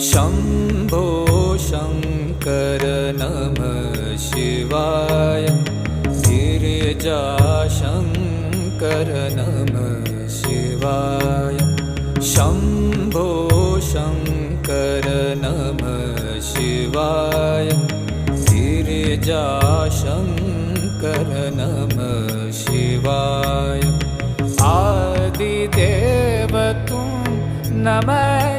शम्भो शङ्कर नमः शिवाय। गिरिजाशङ्कर नमः शिवाय। शम्भो शङ्कर नमः शिवाय। गिरिजाशङ्कर नमः शिवाय। आदिदेव तुम नमः